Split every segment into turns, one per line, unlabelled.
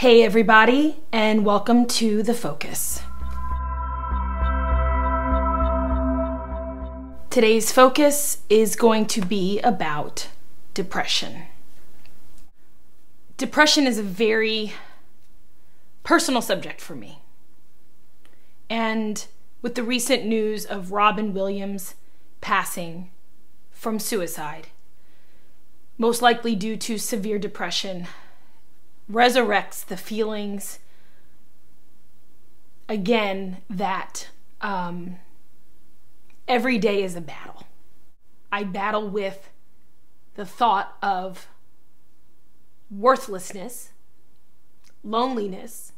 Hey everybody, and welcome to The Focus. Today's focus is going to be about depression. Depression is a very personal subject for me. And with the recent news of Robin Williams passing from suicide, most likely due to severe depression, resurrects the feelings again that every day is a battle. I battle with the thought of worthlessness, loneliness,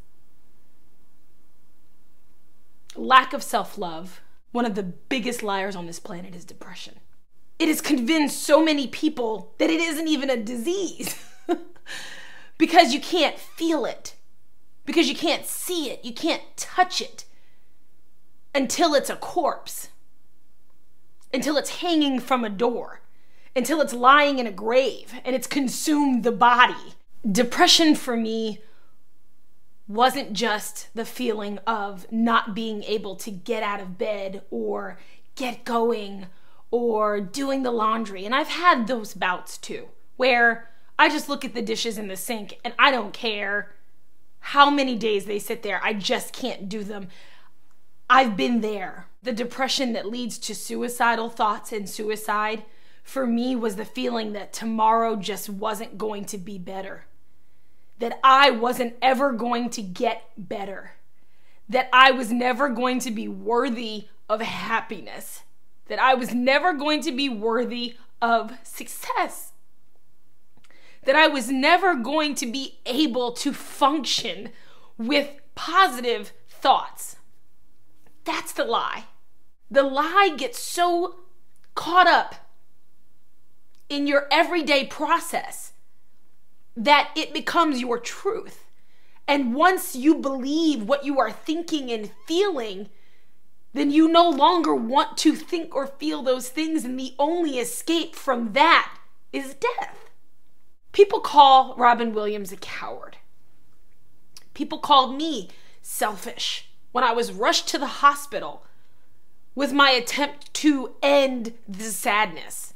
lack of self-love. One of the biggest liars on this planet is depression. It has convinced so many people that it isn't even a disease. Because you can't feel it, because you can't see it, you can't touch it until it's a corpse, until it's hanging from a door, until it's lying in a grave and it's consumed the body. Depression for me wasn't just the feeling of not being able to get out of bed or get going or doing the laundry. And I've had those bouts too, where I just look at the dishes in the sink and I don't care how many days they sit there. I just can't do them. I've been there. The depression that leads to suicidal thoughts and suicide for me was the feeling that tomorrow just wasn't going to be better. That I wasn't ever going to get better. That I was never going to be worthy of happiness. That I was never going to be worthy of success. That I was never going to be able to function with positive thoughts. That's the lie. The lie gets so caught up in your everyday process that it becomes your truth. And once you believe what you are thinking and feeling, then you no longer want to think or feel those things, and the only escape from that is death. People call Robin Williams a coward. People called me selfish when I was rushed to the hospital with my attempt to end the sadness,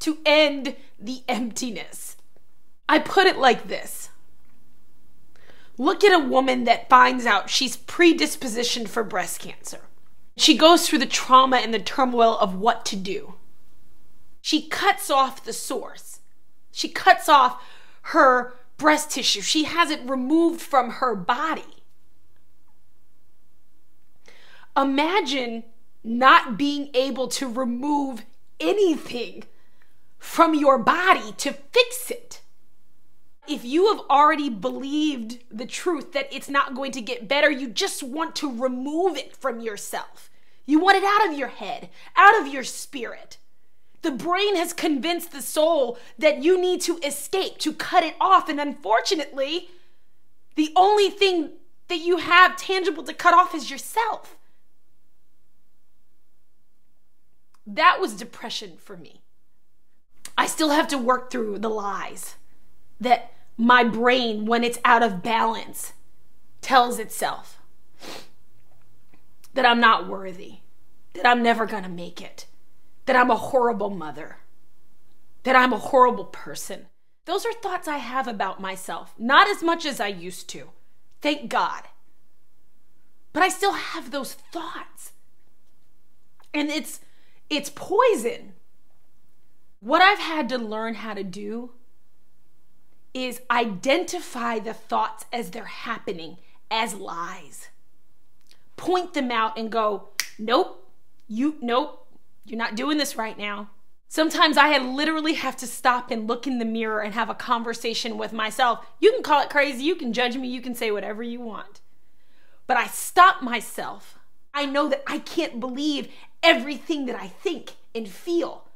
to end the emptiness. I put it like this. Look at a woman that finds out she's predispositioned for breast cancer. She goes through the trauma and the turmoil of what to do. She cuts off the source. She cuts off her breast tissue. She has it removed from her body. Imagine not being able to remove anything from your body to fix it. If you have already believed the truth that it's not going to get better, you just want to remove it from yourself. You want it out of your head, out of your spirit. The brain has convinced the soul that you need to escape, to cut it off. And unfortunately, the only thing that you have tangible to cut off is yourself. That was depression for me. I still have to work through the lies that my brain, when it's out of balance, tells itself. That I'm not worthy, that I'm never gonna make it, that I'm a horrible mother, that I'm a horrible person. Those are thoughts I have about myself. Not as much as I used to, thank God. But I still have those thoughts. And it's poison. What I've had to learn how to do is identify the thoughts as they're happening as lies. Point them out and go, nope, you're not doing this right now. Sometimes I literally have to stop and look in the mirror and have a conversation with myself. You can call it crazy, you can judge me, you can say whatever you want. But I stop myself. I know that I can't believe everything that I think and feel.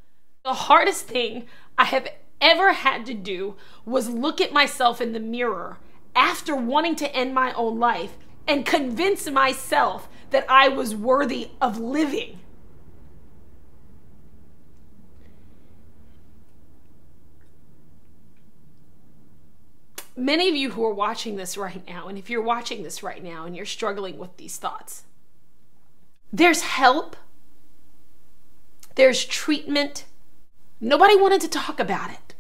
The hardest thing I have ever had to do was look at myself in the mirror after wanting to end my own life and convince myself that I was worthy of living. Many of you who are watching this right now, and if you're watching this right now and you're struggling with these thoughts, there's help. There's treatment. Nobody wanted to talk about it.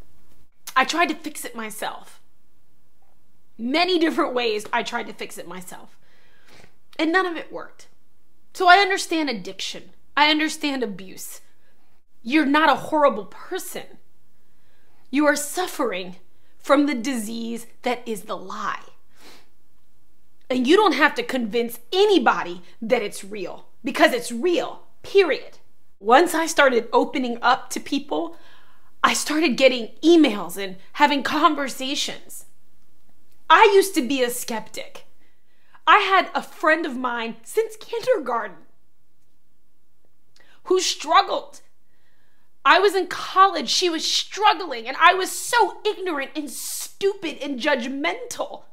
I tried to fix it myself. Many different ways I tried to fix it myself. And none of it worked. So I understand addiction. I understand abuse. You're not a horrible person. You are suffering from the disease that is the lie. And you don't have to convince anybody that it's real, because it's real, period. Once I started opening up to people, I started getting emails and having conversations. I used to be a skeptic. I had a friend of mine since kindergarten who struggled. I was in college, she was struggling, and I was so ignorant and stupid and judgmental.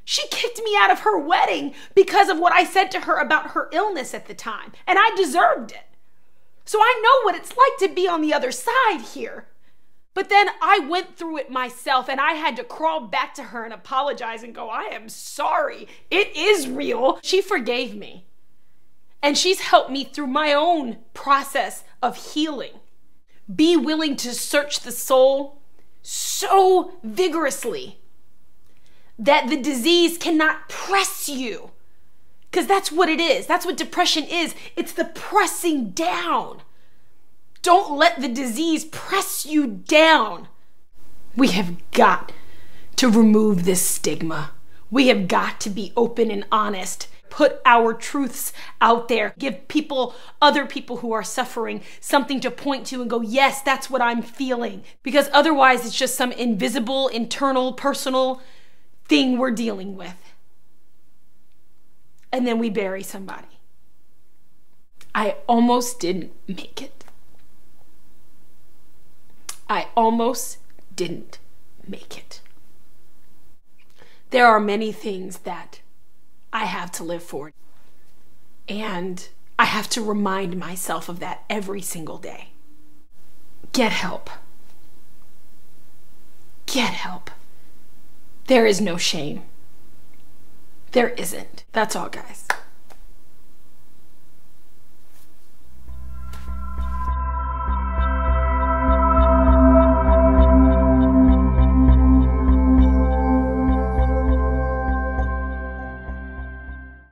She kicked me out of her wedding because of what I said to her about her illness at the time, and I deserved it. So I know what it's like to be on the other side here. But then I went through it myself, and I had to crawl back to her and apologize and go, I am sorry. It is real. She forgave me. And she's helped me through my own process of healing. Be willing to search the soul so vigorously that the disease cannot press you. Because that's what it is. That's what depression is. It's the pressing down. Don't let the disease press you down. We have got to remove this stigma. We have got to be open and honest. Put our truths out there. Give people, other people who are suffering, something to point to and go, yes, that's what I'm feeling. Because otherwise it's just some invisible, internal, personal thing we're dealing with. And then we bury somebody. I almost didn't make it. I almost didn't make it. There are many things that I have to live for. And I have to remind myself of that every single day. Get help. Get help. There is no shame. There isn't. That's all, guys.